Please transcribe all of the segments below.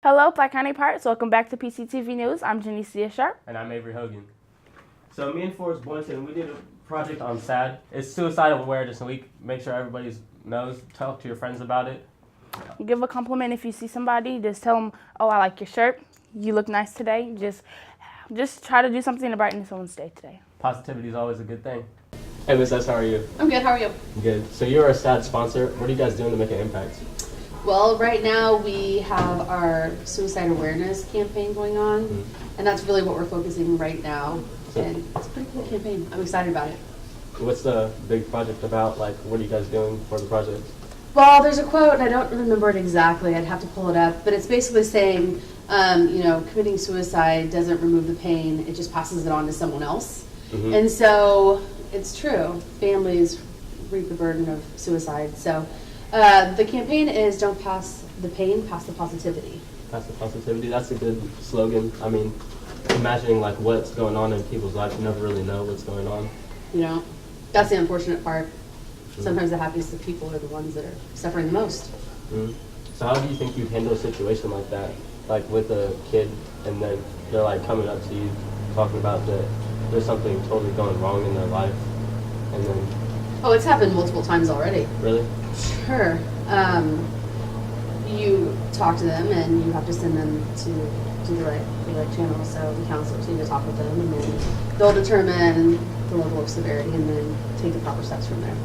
Hello, Platte County Pirates. Welcome back to PCTV News. I'm Janicia Sharp. And I'm Avery Hogan. So me and Forrest Boynton, we did a project on SAD. It's Suicidal Awareness Week. Make sure everybody knows. Talk to your friends about it. Give a compliment if you see somebody. Just tell them, oh, I like your shirt. You look nice today. Just try to do something to brighten someone's day today. Positivity is always a good thing. Hey, Miss S, how are you? I'm good. How are you? Good. So you're a SAD sponsor. What are you guys doing to make an impact? Well, right now we have our suicide awareness campaign going on, and that's really what we're focusing right now. And it's a pretty cool campaign. I'm excited about it. What's the big project about? Like, what are you guys doing for the project? Well, there's a quote, and I don't remember it exactly. I'd have to pull it up, but it's basically saying, committing suicide doesn't remove the pain; it just passes it on to someone else. And so it's true. Families reap the burden of suicide. So the campaign is "Don't pass the pain, pass the positivity." Pass the positivity. That's a good slogan. I mean, imagining like what's going on in people's lives, you never really know what's going on. You know, that's the unfortunate part. Sometimes the happiest people are the ones that are suffering the most. So how do you think you'd handle a situation like that, like with a kid, and then they're like coming up to you, talking about that there's something totally going wrong in their life, and then? Oh, it's happened multiple times already. Really? Sure. You talk to them, and you have to send them to the right channel. So the counselors need to talk with them, and then they'll determine the level of severity, and then take the proper steps from there.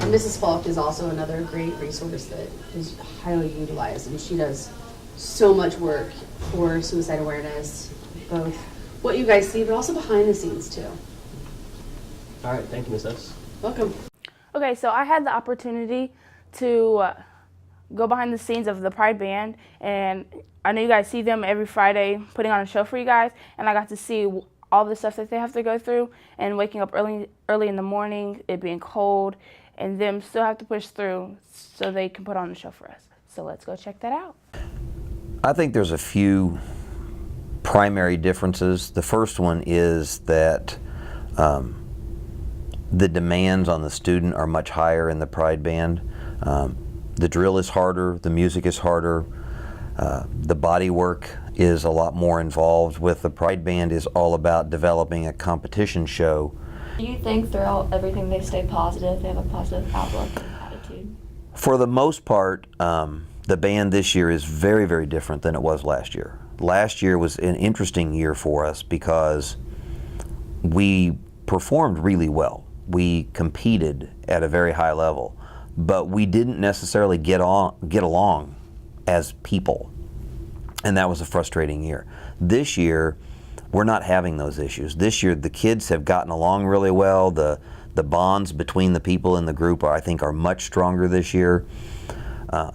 And Mrs. Falk is also another great resource that is highly utilized, and she does so much work for suicide awareness, both what you guys see, but also behind the scenes too. All right, thank you, Miss S. Welcome. Okay, so I had the opportunity to go behind the scenes of the Pride Band, and I know you guys see them every Friday putting on a show for you guys, and I got to see all the stuff that they have to go through, and waking up early in the morning, it being cold, and them still have to push through so they can put on a show for us. So let's go check that out. I think there's a few primary differences. The first one is that the demands on the student are much higher in the Pride Band. The drill is harder, the music is harder, the body work is a lot more involved. With the Pride Band is all about developing a competition show. Do you think throughout everything they stay positive, they have a positive outlook and attitude? For the most part, the band this year is very, very different than it was last year. Last year was an interesting year for us because we performed really well. We competed at a very high level, but we didn't necessarily get along as people, and that was a frustrating year. This year, we're not having those issues. This year, the kids have gotten along really well. The bonds between the people in the group, I think, are much stronger this year.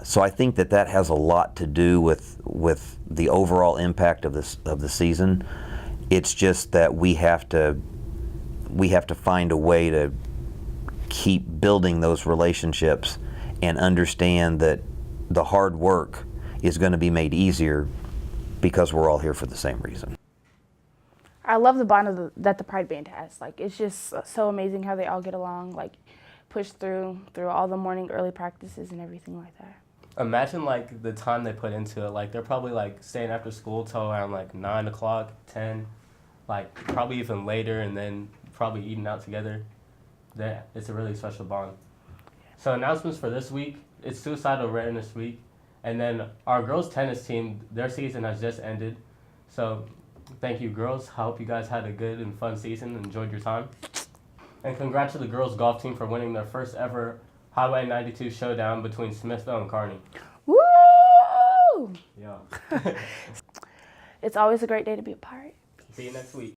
So I think that has a lot to do with the overall impact of the season. It's just that we have to find a way to keep building those relationships and understand that the hard work is going to be made easier because we're all here for the same reason. I love the bond that the Pride Band has. Like, it's just so amazing how they all get along, like push through all the morning early practices and everything like that. Imagine like the time they put into it. Like they're probably like staying after school till around like 9 o'clock, 10, like probably even later, and then probably eating out together. It's a really special bond. So announcements for this week, it's Suicidal Awareness Week, and then our girls tennis team, their season has just ended. So thank you, girls. I hope you guys had a good and fun season and enjoyed your time. And congrats to the girls golf team for winning their first ever Highway 92 showdown between Smithville and Kearney. Woo! Yeah. It's always a great day to be a pirate. See you next week.